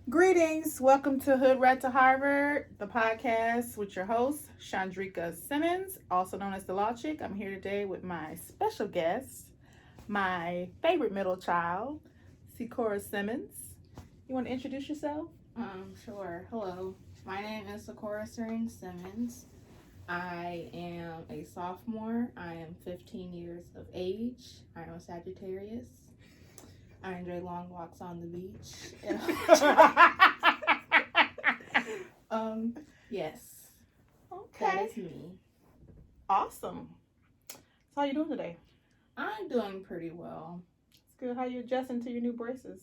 Greetings. Welcome to Hoodrat2Harvard, the podcast with your host, Chandrika Simmons, also known as the LawChick. I'm here today with my special guest, my favorite middle child, Sikora Simmons. You want to introduce yourself? Sure. Hello. My name is Sikora Simmons. I am a sophomore. I am 15 years of age. I am a Sagittarius. I enjoy long walks on the beach. Yes. Okay. That is me. Awesome. So how you doing today? I'm doing pretty well. It's good. How you adjusting to your new braces?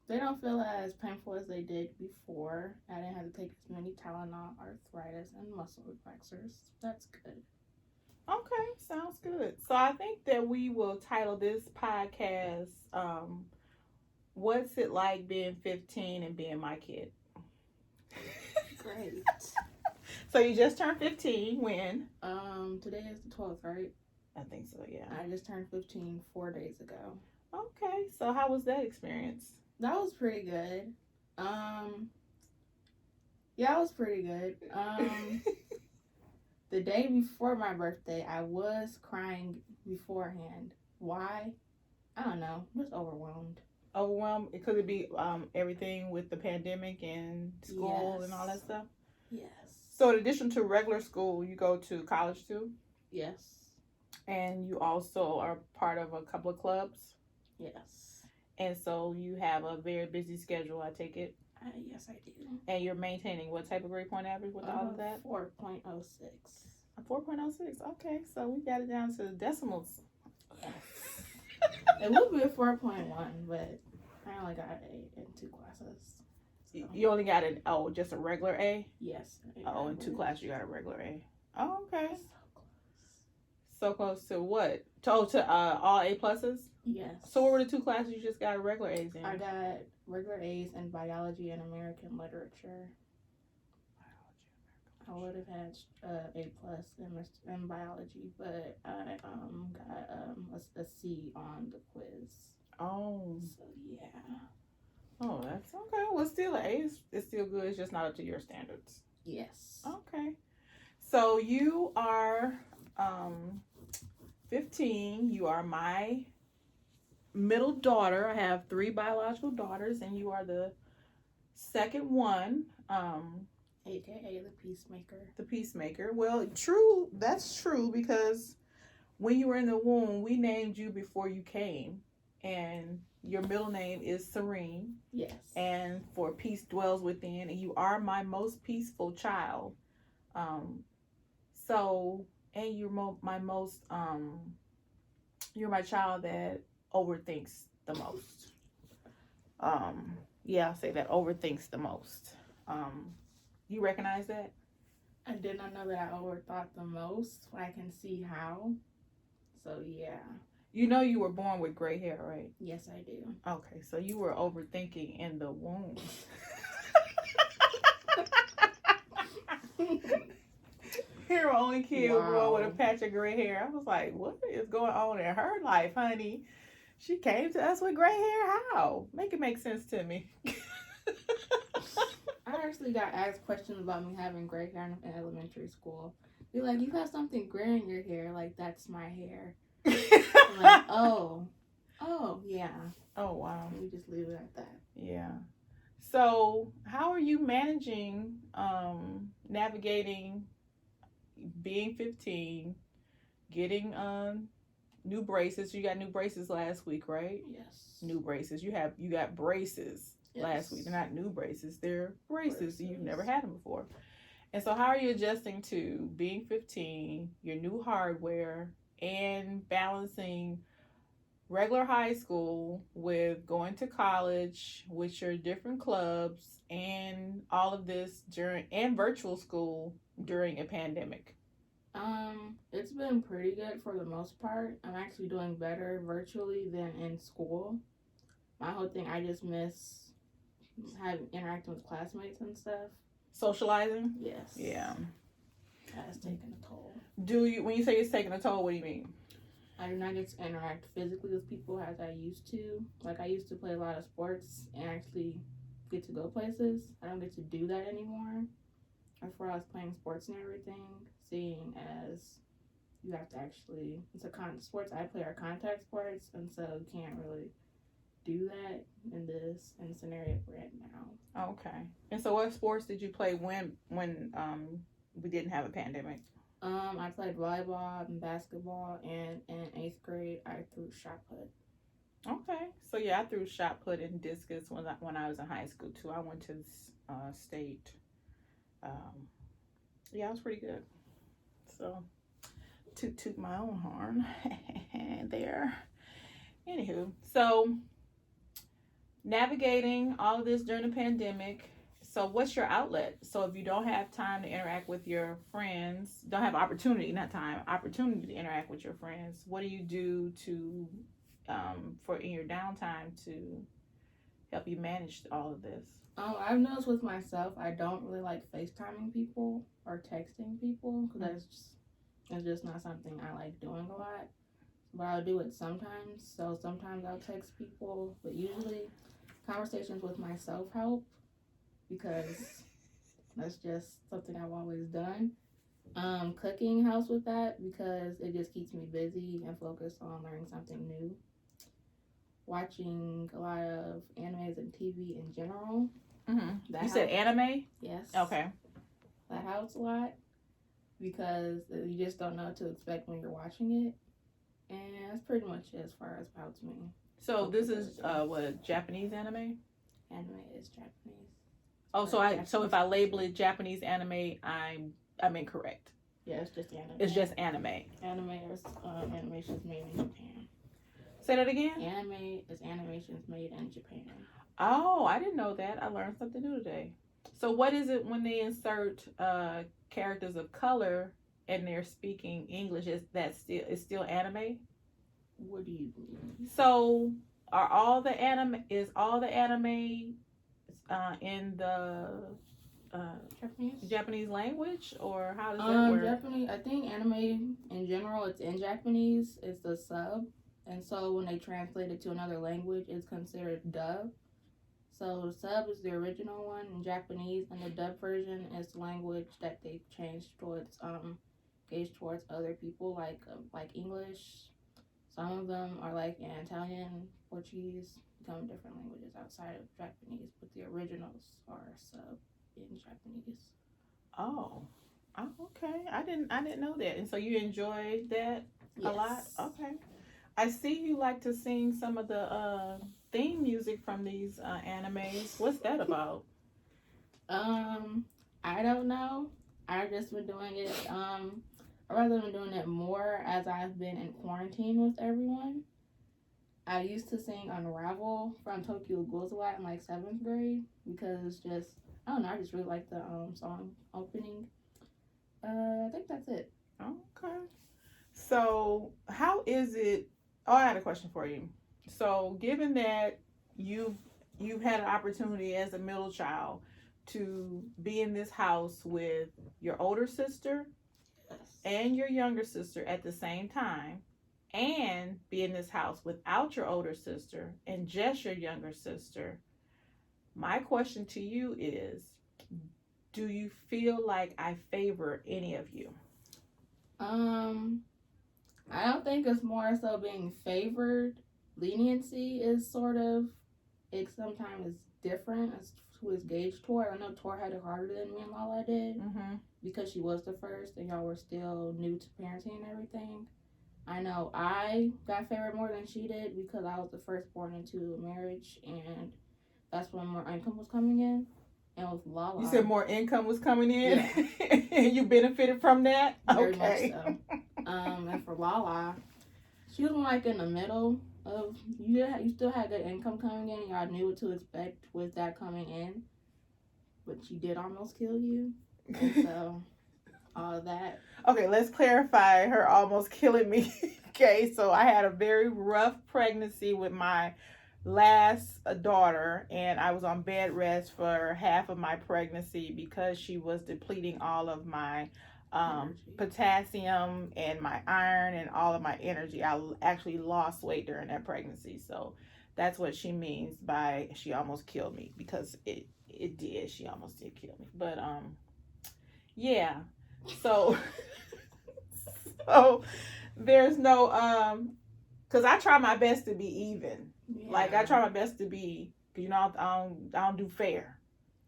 They don't feel as painful as they did before. I didn't have to take as many Tylenol, arthritis, and muscle relaxers. That's good. Okay, sounds good. So I think that we will title this podcast, What's It Like Being 15 and Being My Kid? Great. So you just turned 15 when? Today is the 12th, right? I think so, yeah. I just turned 15 4 days ago. Okay, so how was that experience? That was pretty good. Yeah, it was pretty good. The day before my birthday, I was crying beforehand. Why? I don't know. I'm just overwhelmed. Overwhelmed? Could it be everything with the pandemic and school and all that stuff? Yes. So in addition to regular school, you go to college too? Yes. And you also are part of a couple of clubs? Yes. And so you have a very busy schedule, I take it? Yes, I do. And you're maintaining what type of grade point average with all of that? 4.06. A 4.06. Okay, so we got it down to the decimals. Yes. It would be a 4.1, but I only got an A in 2 classes. So. You only got just a regular A? Yes. In 2 classes you got a regular A. Oh, okay. So close to what? To all A pluses? Yes. So what were the 2 classes you just got regular A's in? I got regular A's in biology and American literature. I would have had A plus in biology, but I got a C on the quiz. Oh. So yeah. Oh, that's okay. Well, still an A is still good. It's just not up to your standards. Yes. Okay. So you are 15. You are my middle daughter. I have 3 biological daughters, and you are the second one. AKA the peacemaker. The peacemaker. Well, true. That's true because when you were in the womb, we named you before you came, and your middle name is Serene. Yes. And for peace dwells within, and you are my most peaceful child. And you're you're my child that overthinks the most. I'll say that overthinks the most. You recognize that? I did not know that I overthought the most. I can see how. So yeah. You know you were born with gray hair, right? Yes, I do. Okay, so you were overthinking in the womb. You're the only kid born with a patch of gray hair. I was like, what is going on in her life, honey? She came to us with gray hair. How? Make it make sense to me. I actually got asked questions about me having gray hair in elementary school. They're like, you have something gray in your hair. Like, that's my hair. I'm like, oh, yeah. Oh, wow. We just leave it at that. Yeah. So, how are you managing, navigating being 15, getting new braces? You got new braces last week, right? Yes. New braces. You got braces last week. They're not new braces. They're braces. You've never had them before. And so how are you adjusting to being 15, your new hardware, and balancing regular high school with going to college with your different clubs and all of this and virtual school during a pandemic? It's been pretty good for the most part. I'm actually doing better virtually than in school. My whole thing, I just miss interacting with classmates and stuff. Socializing? Yes. Yeah. That has taken a toll. When you say it's taking a toll, what do you mean? I do not get to interact physically with people as I used to. Like, I used to play a lot of sports and actually get to go places. I don't get to do that anymore. Before I was playing sports and everything, seeing as you have to actually, sports I play are contact sports, and so you can't really do that in the scenario we're in now. Okay. And so what sports did you play when we didn't have a pandemic? I played volleyball and basketball, and in 8th grade I threw shot put. Okay. So yeah, I threw shot put and discus when I was in high school too. I went to state. Yeah, I was pretty good. So toot my own horn there. Anywho, so navigating all of this during the pandemic. So what's your outlet? So if you don't have time to interact with your friends, don't have opportunity to interact with your friends, what do you do to for in your downtime to help you manage all of this? I've noticed with myself, I don't really like FaceTiming people or texting people because it's just not something I like doing a lot. But I'll do it sometimes. So sometimes I'll text people, but usually conversations with myself help because that's just something I've always done. Cooking helps with that because it just keeps me busy and focused on learning something new. Watching a lot of animes and TV in general. You said anime? Yes. Okay. That helps a lot because you just don't know what to expect when you're watching it. And that's pretty much it as far as it helps me. So this is what, Japanese anime? Anime is Japanese. Oh, so if I label it Japanese anime, I'm incorrect. Yeah, it's just anime. It's just anime. Anime is animations made in Japan. Say that again? Anime is animations made in Japan. Oh, I didn't know that. I learned something new today. So what is it when they insert characters of color and they're speaking English? Is still anime? What do you mean? So all the anime in the Japanese language, or how does that work? Japanese. I think anime in general, it's in Japanese. It's the sub, and so when they translate it to another language, it's considered dub. So the sub is the original one in Japanese, and the dub version is the language that they've changed towards gauged towards other people, like English. Some of them are like in Italian, Portuguese, become different languages outside of Japanese, but the originals are sub in Japanese. Oh, okay. I didn't know that. And so you enjoyed that a lot? Okay. I see you like to sing some of the theme music from these animes. What's that about? I don't know. I've just been doing it. I've rather been doing it more as I've been in quarantine with everyone. I used to sing Unravel from Tokyo Ghouls a lot in like 7th grade because it's just, I don't know, I just really like the song opening. I think that's it. Okay. So how is it? Oh, I had a question for you. So given that you've had an opportunity as a middle child to be in this house with your older sister and your younger sister at the same time, and be in this house without your older sister and just your younger sister, my question to you is, do you feel like I favor any of you? I don't think it's more so being favored. Leniency is sort of, it sometimes is different as who is gauged toward. I know Tor had it harder than me and Lala did because she was the first and y'all were still new to parenting and everything. I know I got favored more than she did because I was the first born into a marriage, and that's when more income was coming in. And with Lala, you said more income was coming in, yeah. And you benefited from that. Very much so. And for Lala, she was like in the middle of you still had good income coming in, and y'all knew what to expect with that coming in, but she did almost kill you, and so all of that. Okay, let's clarify her almost killing me. Okay, so I had a very rough pregnancy with my last daughter, and I was on bed rest for half of my pregnancy because she was depleting all of my potassium and my iron and all of my energy. I actually lost weight during that pregnancy. So that's what she means by she almost killed me, because it did. She almost did kill me. But yeah. So so there's no because I try my best to be even. Yeah. Like I try my best to be, you know, I don't do fair.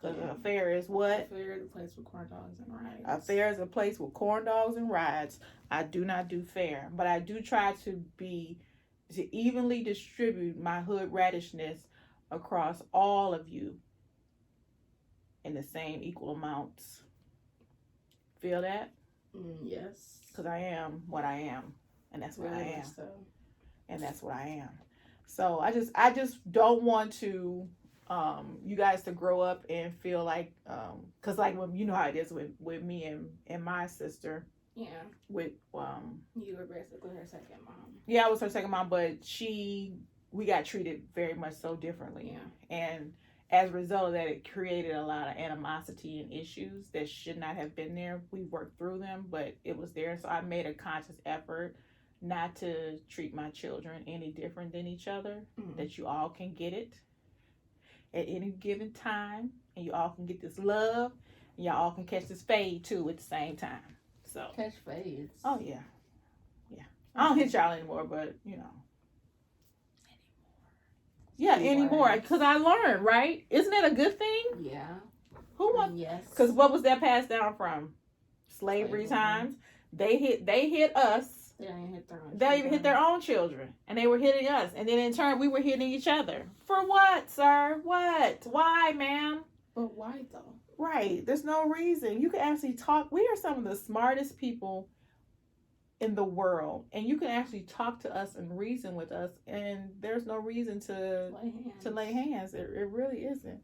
Because a fair is what? A fair is a place with corn dogs and rides. A fair is a place with corn dogs and rides. I do not do fair. But I do try to evenly distribute my hood radishness across all of you in the same equal amounts. Feel that? Yes. Because I am what I am. And that's what I am. So. And that's what I am. So I just don't want to you guys to grow up and feel like because like when you know how it is with me and my sister. Yeah. With you were basically her second mom. Yeah, I was her second mom, but we got treated very much so differently. Yeah. And as a result of that, it created a lot of animosity and issues that should not have been there. We worked through them, but it was there. So I made a conscious effort not to treat my children any different than each other, that you all can get it at any given time, and you all can get this love, and y'all all can catch this fade too at the same time. So catch fades. Oh yeah. I don't hit y'all anymore, but you know. Yeah, anymore, because I learned, right? Isn't that a good thing? Yeah. Who wants? Yes. Because what was that passed down from? Slavery times. They hit us. They didn't hit their own. They even hit their own children, and they were hitting us, and then in turn we were hitting each other. For what, sir? What? Why, ma'am? But why though? Right. There's no reason. You can actually talk. We are some of the smartest people in the world, and you can actually talk to us and reason with us, and there's no reason to lay hands. It really isn't.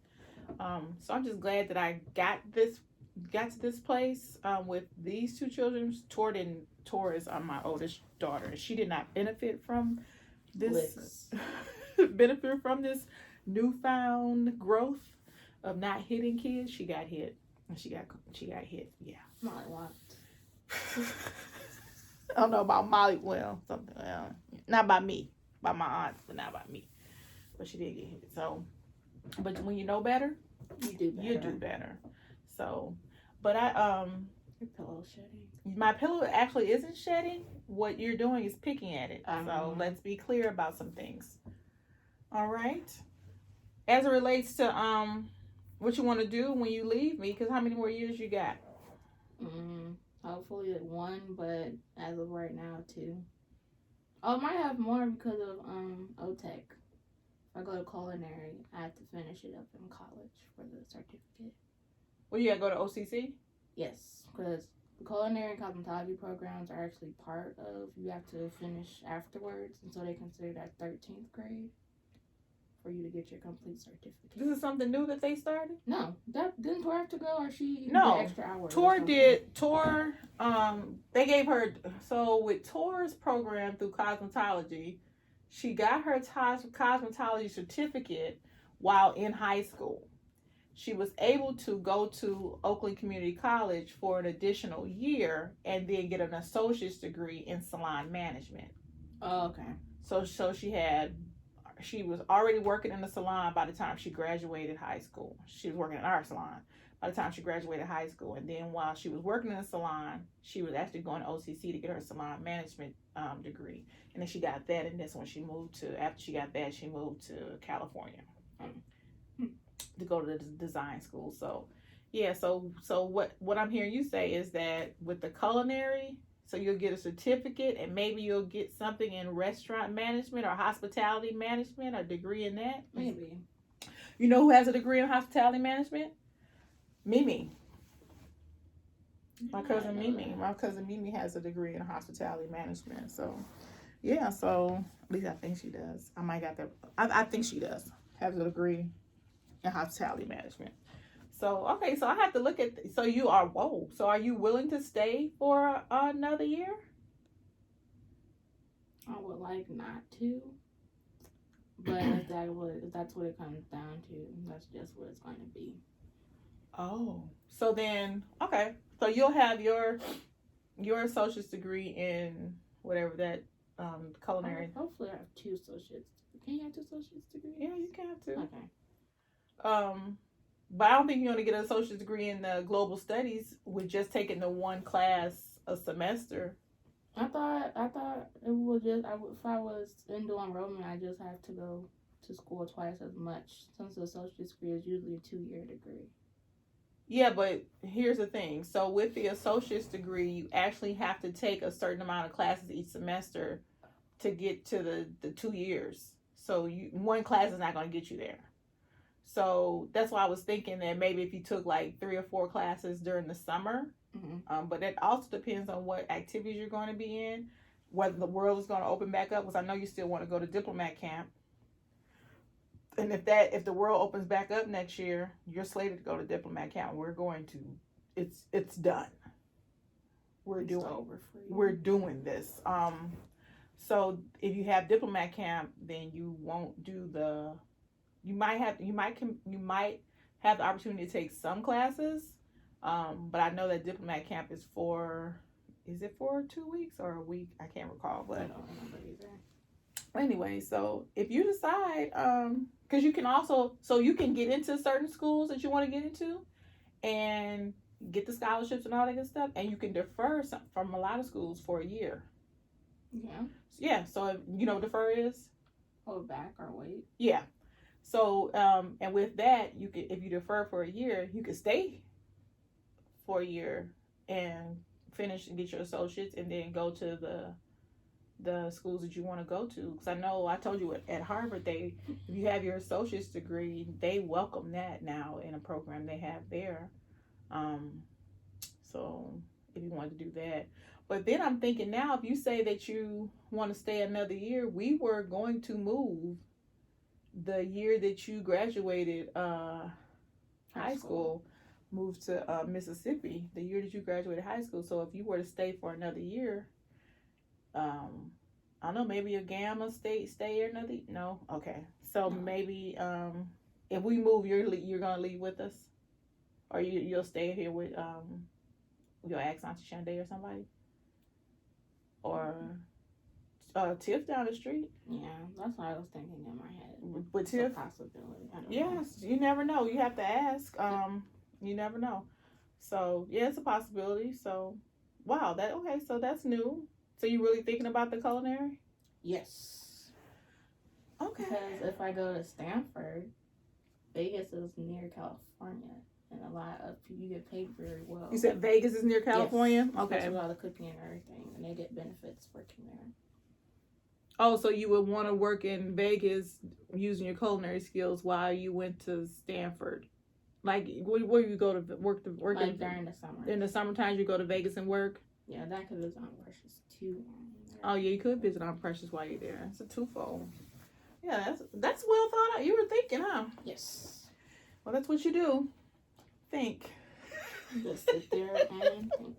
So I'm just glad that I got to this place with these two children. Tor is my oldest daughter. She did not benefit from this benefit from this newfound growth of not hitting kids. She got hit, and she got hit. Yeah. Molly what? I don't know about Molly. Well, something. Not by me, by my aunts, but not by me. But she did get hit. So, but when you know better, you do better. So, but your pillow's shedding. My pillow actually isn't shedding. What you're doing is picking at it. So let's be clear about some things. All right. As it relates to what you want to do when you leave me, because how many more years you got? Hopefully 1, but as of right now 2. Oh, I might have more because of OTEC. If I go to culinary, I have to finish it up in college for the certificate. Well, you gotta go to OCC? Yes, because the culinary and cosmetology programs are actually part of, you have to finish afterwards, and so they consider that 13th grade for you to get your complete certificate. This is something new that they started? No, didn't Tor have to go, or she did extra hours? Tor they gave her, so with Tor's program through cosmetology, she got her cosmetology certificate while in high school. She was able to go to Oakland Community College for an additional year and then get an associate's degree in salon management. Oh, okay. So she was already working in the salon by the time she graduated high school. She was working in our salon by the time she graduated high school. And then while she was working in the salon, she was actually going to OCC to get her salon management degree. And then she got that. And that's when after she got that, she moved to California to go to the design school. So, yeah. So what I'm hearing you say is that with the culinary, so you'll get a certificate, and maybe you'll get something in restaurant management or hospitality management, or degree in that. Maybe. You know who has a degree in hospitality management? Mimi. My cousin Mimi has a degree in hospitality management. So, yeah. So at least I think she does. I might got that. I think she does have a degree in hospitality management. So, okay, so I have to look at, so are you willing to stay for another year? I would like not to, but if that's what it comes down to, that's just what it's going to be. Oh, so then, okay, so you'll have your your associate's degree in whatever that culinary. Hopefully, I have 2 associates. Can you have 2 associate's degrees? Yeah, you can have 2. Okay. But I don't think you're going to get an associate's degree in global studies with just taking the one class a semester. I thought it would just if I was in dual enrollment, I just have to go to school twice as much, since the associate's degree is usually a 2-year degree. Yeah, but here's the thing. So with the associate's degree, you actually have to take a certain amount of classes each semester to get to the 2 years. So one class is not going to get you there. So that's why I was thinking that maybe if you took like 3 or 4 classes during the summer, but it also depends on what activities you're going to be in, whether the world is going to open back up, because I know you still want to go to diplomat camp. And if the world opens back up next year, you're slated to go to diplomat camp. We're going to, it's done. We're doing this. So if you have diplomat camp, then you won't do you might have the opportunity to take some classes. But I know that diplomat camp is is it for 2 weeks or a week? I can't recall, but I don't remember either. Anyway, so if you decide, because you can also, so you can get into certain schools that you want to get into and get the scholarships and all that good stuff, and you can defer from a lot of schools for a year. Yeah. Yeah, so if, you know what defer is? Hold back or wait. Yeah. So, and with that, you can, if you defer for a year, you can stay for a year and finish and get your associates, and then go to the schools that you want to go to. Because I know I told you at Harvard, if you have your associate's degree, they welcome that now in a program they have there. So if you want to do that. But then I'm thinking now, if you say that you want to stay another year, we were going to move the year that you graduated high school, moved to Mississippi, the year that you graduated high school. So if you were to stay for another year, I don't know, maybe a Gamma stay here another. No, okay. So no. Maybe if we move, you're gonna leave with us, or you'll stay here with you'll ask Auntie Shande or somebody, or Tiff down the street. Yeah, that's what I was thinking in my head. But Tiff, possibility. I don't know. Yes, you never know. You have to ask. You never know. So yeah, it's a possibility. So wow, so that's new. So you really thinking about the culinary? Yes. Okay. Because if I go to Stanford, Vegas is near California, and a lot of you get paid very well. You said Vegas is near California? Yes. Okay. Especially with all the cooking and everything, and they get benefits working there. Oh, so you would want to work in Vegas using your culinary skills while you went to Stanford? Like, where you go to work? Like during the summer. In the summertime, you go to Vegas and work? Yeah, that could visit on Precious too. Oh yeah, you could visit on Precious while you're there. It's a twofold. Yeah, that's well thought out. You were thinking, huh? Yes. Well, that's what you do. Think. Just sit there and think.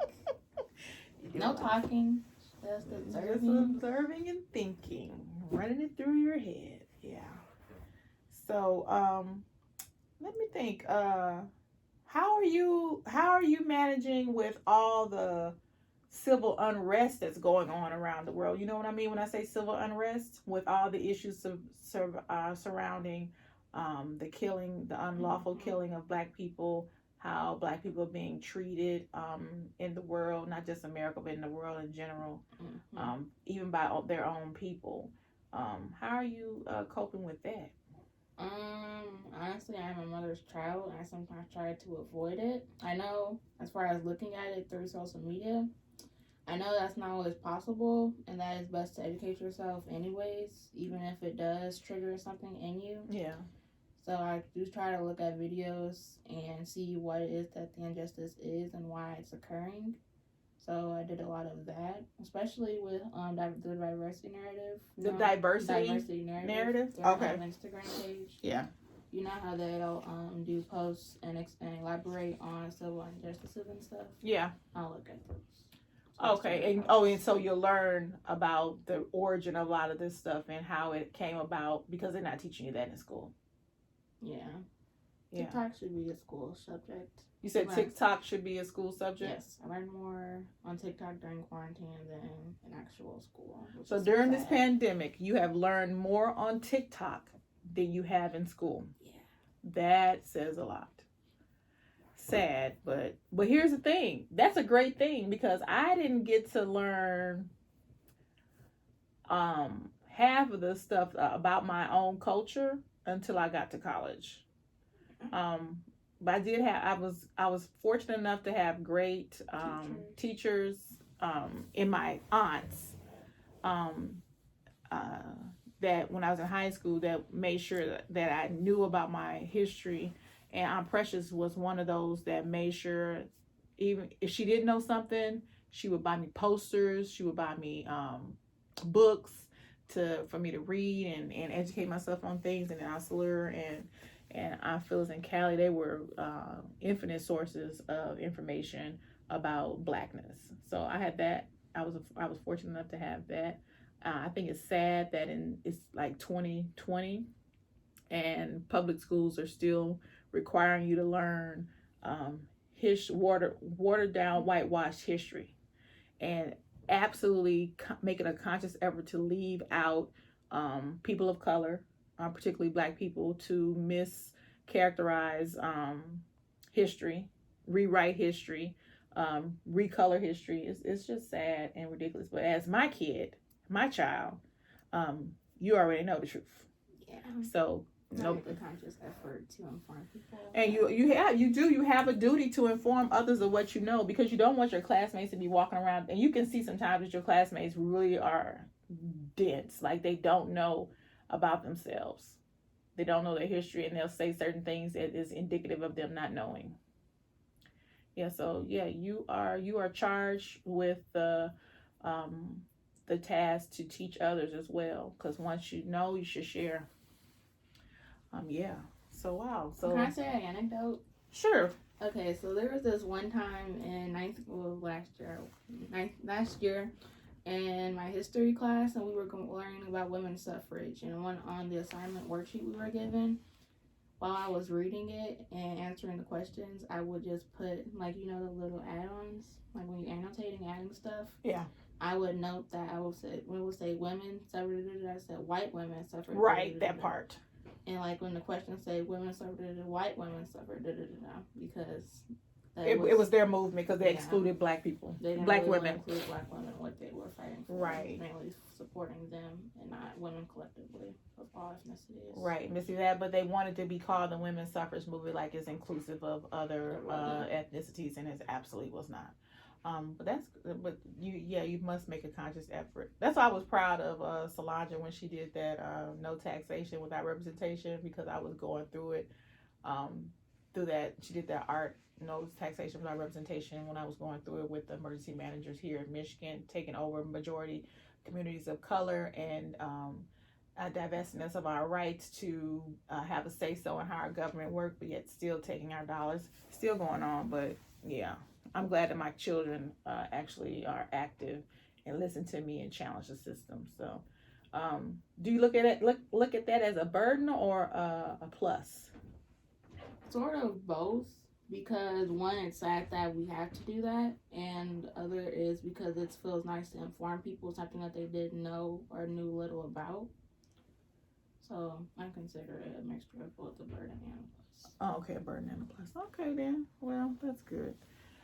No talking. Just observing and thinking. Running it through your head. Yeah. So, let me think. How are you managing with all the civil unrest that's going on around the world? You know what I mean when I say civil unrest, with all the issues surrounding the killing, the unlawful killing of Black people, how Black people are being treated in the world, not just America, but in the world in general, even by their own people. How are you coping with that? Honestly, I'm a mother's child, and I sometimes try to avoid it. I know, as far as looking at it through social media, I know that's not always possible, and that it's best to educate yourself anyways, even if it does trigger something in you. Yeah. So I do try to look at videos and see what it is that the injustice is and why it's occurring. So I did a lot of that, especially with the diversity narrative. The diversity narrative? They have an Instagram page. Yeah. You know how they'll do posts and elaborate on civil injustices and stuff? Yeah. I'll look at those. Okay, and so you'll learn about the origin of a lot of this stuff and how it came about, because they're not teaching you that in school. Yeah. Yeah. TikTok should be a school subject. You said TikTok should be a school subject? Yes. I learned more on TikTok during quarantine than in actual school. So during this pandemic, you have learned more on TikTok than you have in school. Yeah. That says a lot. Sad, but here's the thing. That's a great thing because I didn't get to learn half of the stuff about my own culture until I got to college. But I did have I was fortunate enough to have great teachers in my aunts that when I was in high school that made sure that I knew about my history. And Aunt Precious was one of those that made sure, even if she didn't know something, she would buy me posters, she would buy me books for me to read and educate myself on things. And Aunt Salur and Aunt Phyllis and Callie, they were infinite sources of information about Blackness. So I had that. I was fortunate enough to have that. I think it's sad that it's like 2020 and public schools are still requiring you to learn watered down, whitewashed history, and absolutely making a conscious effort to leave out people of color, particularly Black people, to mischaracterize history, rewrite history, recolor history. It's just sad and ridiculous. But as my child, you already know the truth. Yeah. So make a conscious effort to inform people. And you have a duty to inform others of what you know, because you don't want your classmates to be walking around, and you can see sometimes that your classmates really are dense, like they don't know about themselves. They don't know their history, and they'll say certain things that is indicative of them not knowing. Yeah, so yeah, you are charged with the task to teach others as well, because once you know, you should share. Yeah. So wow. So can I say an anecdote? Sure. Okay, so there was this one time in last year in my history class, and we were learning about women's suffrage, and on the assignment worksheet we were given, while I was reading it and answering the questions, I would just put, like, the little add-ons, like when you're annotating, adding stuff. Yeah. I would note that when it would say women suffered, I said white women suffered. Right, that part. And like when the questions say women suffered, white women suffered, because it was their movement, because they excluded Black people, they didn't Black really women. Include Black women, what they were fighting for, right? Mainly supporting them and not women collectively of all ethnicities. Right, Missy, but they wanted to be called the women's suffrage movement, like it's inclusive of other ethnicities, and it absolutely was not. But you must make a conscious effort. That's why I was proud of Solange when she did that no taxation without representation, because I was going through it through that. She did that art no taxation without representation when I was going through it with the emergency managers here in Michigan, taking over majority communities of color and divesting us of our rights to have a say-so in how our government works, but yet still taking our dollars. Still going on, but yeah. I'm glad that my children actually are active and listen to me and challenge the system. So, do you look at it look at that as a burden or a plus? Sort of both, because one, it's sad that we have to do that, and the other is because it feels nice to inform people something that they didn't know or knew little about. So I consider it a mixture of both a burden and a plus. Oh, okay, a burden and a plus. Okay, then. Well, that's good.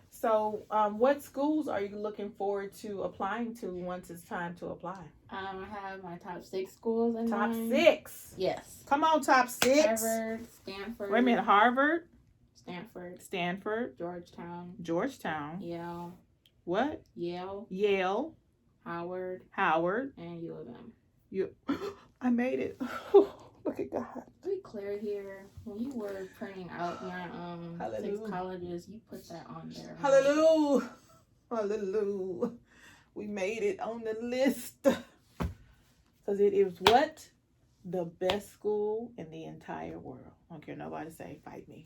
So, what schools are you looking forward to applying to once it's time to apply? I have my top 6 schools in mind. Top 6? Yes. Come on, top 6. Harvard, Stanford. Wait a minute, Harvard? Stanford. Georgetown. Yale. What? Yale. Howard. And U of M. I made it. Look at God. To be clear here, when you were printing out your 6 colleges, you put that on there. Hallelujah. Hallelujah. We made it on the list. Because it is what? The best school in the entire world. I don't care nobody say, fight me.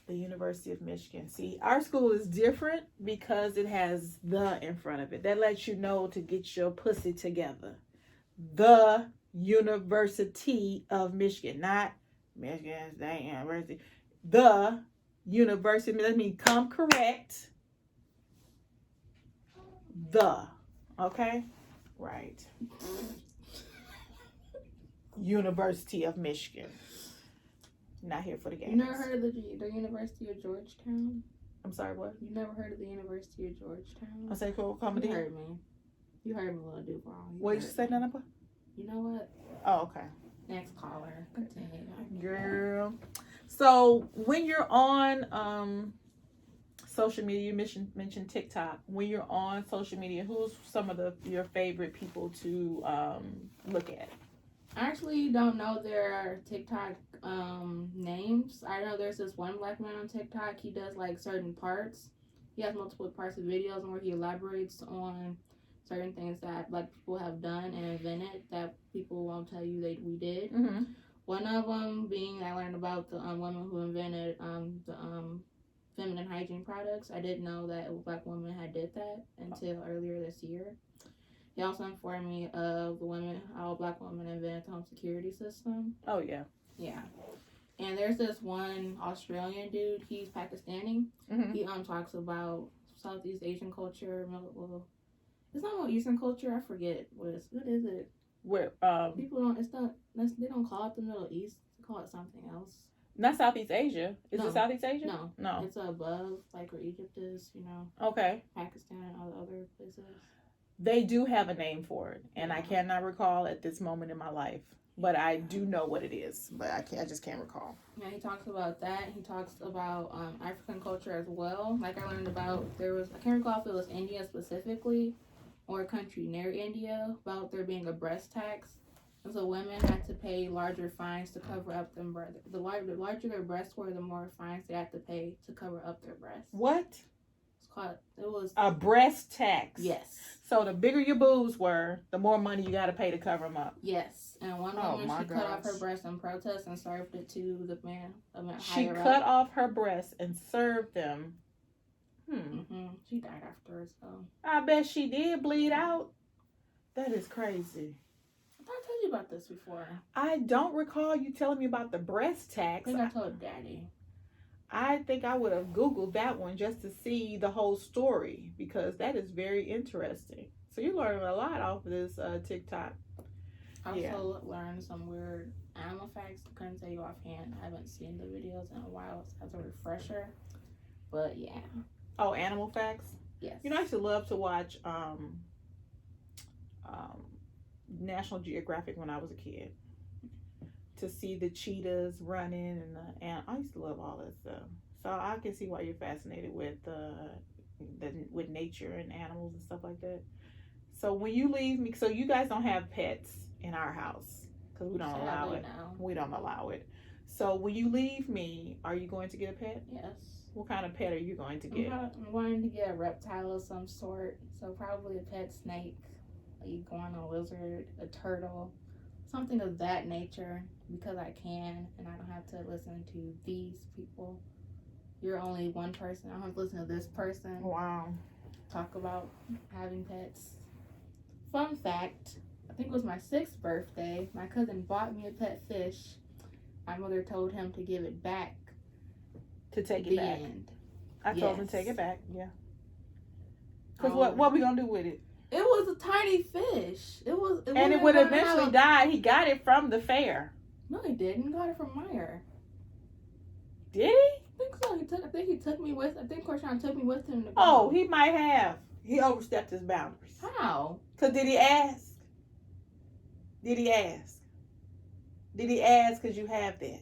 The University of Michigan. See, our school is different because it has the in front of it. That lets you know to get your pussy together. The University of Michigan, not Michigan State University. The university, let me come correct. The, okay? Right. University of Michigan. Not here for the games. You never heard of the University of Georgetown? I'm sorry, what? You never heard of the University of Georgetown? I say cool, You heard me. You heard me, Lil Duval. What did you say, Nana? You know what? Oh, okay. Next caller. Continue. Girl. So when you're on social media, you mentioned TikTok. When you're on social media, who's some of your favorite people to look at? I actually don't know their TikTok names. I know there's this one black man on TikTok. He does like certain parts. He has multiple parts of videos where he elaborates on certain things that black people have done and invented that people won't tell you that we did. Mm-hmm. One of them being I learned about the woman who invented the feminine hygiene products. I didn't know that a black woman had did that until earlier this year. He also informed me of how a black woman invented the home security system. Oh, yeah. Yeah. And there's this one Australian dude. He's Pakistani. Mm-hmm. He talks about Southeast Asian culture. Well, it's not about Eastern culture. I forget what is it? Where People don't. They don't call it the Middle East. They call it something else. Not Southeast Asia. Is No. it Southeast Asia? No. It's above, like where Egypt is. Okay. Pakistan and all the other places. They do have a name for it, and I cannot recall at this moment in my life. But I do know what it is, but I just can't recall. Yeah, he talks about that. He talks about African culture as well. Like I learned about, I can't recall if it was India specifically, or a country near India, about there being a breast tax. And so women had to pay larger fines to cover up them breasts. The larger their breasts were, the more fines they had to pay to cover up their breasts. What? It was a breast tax. Yes. So the bigger your boobs were, the more money you got to pay to cover them up. Yes. And one woman, she cut off her breast in protest and served it to the man. She cut off her breasts and served them. She died afterwards, though. I bet she did bleed out. That is crazy. I thought I told you about this before. I don't recall you telling me about the breast tax. I think I told Daddy. I think I would have Googled that one just to see the whole story because that is very interesting. So you're learning a lot off of this TikTok. I also learned some weird animal facts. I couldn't tell you offhand. I haven't seen the videos in a while as a refresher. But yeah. Oh, animal facts? Yes. I used to love to watch National Geographic when I was a kid. To see the cheetahs running and I used to love all that stuff. So I can see why you're fascinated with with nature and animals and stuff like that. So when you leave me, so you guys don't have pets in our house because we don't allow it. No. We don't allow it. So when you leave me, are you going to get a pet? Yes. What kind of pet are you going to get? I'm going to get a reptile of some sort. So probably a pet snake, a iguana, lizard, a turtle. Something of that nature because I can and I don't have to listen to these people. You're only one person. I don't have to listen to this person. Wow. Talk about having pets. Fun fact, I think it was my 6th birthday. My cousin bought me a pet fish. My mother told him to give it back. To take it back. End. I told him to take it back, yeah. Because what we going to do with it? It was a tiny fish. It would eventually die. He got it from the fair. No, he didn't. He got it from Meyer. Did he? I think so. I think Korshawn took me with him to go. Oh, he might have. He overstepped his boundaries. How? Because did he ask? Did he ask? Did he ask because you have that?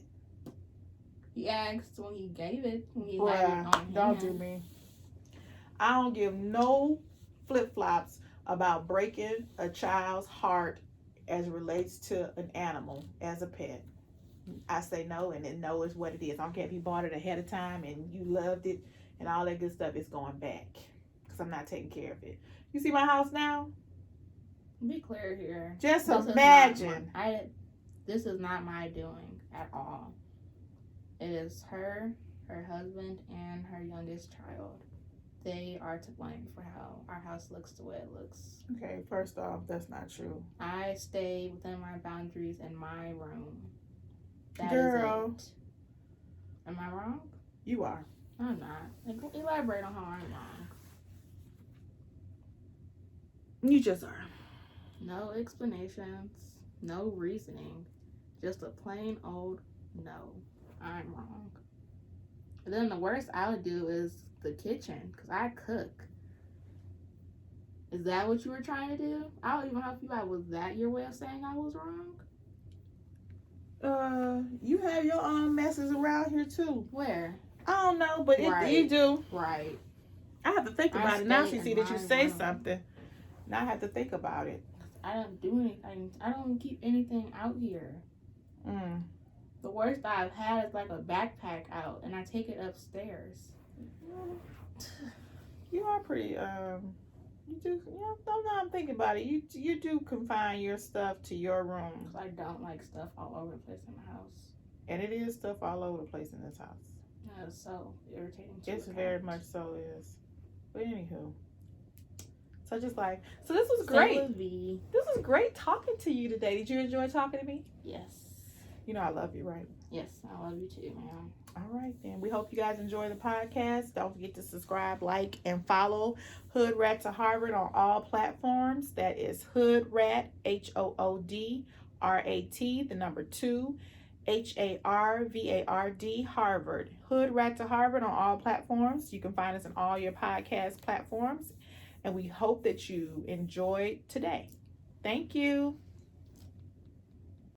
He asked when he gave it. When he had it on don't do me. I don't give no flip-flops about breaking a child's heart as it relates to an animal as a pet. I say no, and then no is what it is. I don't care if you bought it ahead of time and you loved it and all that good stuff. It's going back because I'm not taking care of it. You see my house now? Be clear here. Just imagine. This is not my doing at all. It is her husband, and her youngest child. They are to blame for how our house looks the way it looks. Okay, first off, that's not true. I stay within my boundaries in my room. That Girl. is it. Am I wrong? You are. I'm not. Elaborate on how I'm wrong. You just are. No explanations, no reasoning, just a plain old no. I'm wrong. And then the worst I would do is the kitchen, because I cook. Is that what you were trying to do? I don't even know if was that your way of saying I was wrong? You have your own messes around here too. Where? I don't know, but you do. Right. I have to think about it. Now she see that you say something. Now I have to think about it. I don't do anything. I don't keep anything out here. The worst I've had is like a backpack out, and I take it upstairs. You are pretty, you do, don't know I'm thinking about it. You do confine your stuff to your room. I don't like stuff all over the place in the house. And it is stuff all over the place in this house. It's so irritating. It's very much so is. But anywho. So this was great. This was great talking to you today. Did you enjoy talking to me? Yes. You know I love you, right? Yes, I love you too, ma'am. All right, then. We hope you guys enjoy the podcast. Don't forget to subscribe, like, and follow Hoodrat2Harvard on all platforms. That is Hoodrat, HOODRAT, 2, HARVARD, Harvard. Hoodrat2Harvard on all platforms. You can find us on all your podcast platforms. And we hope that you enjoyed today. Thank you.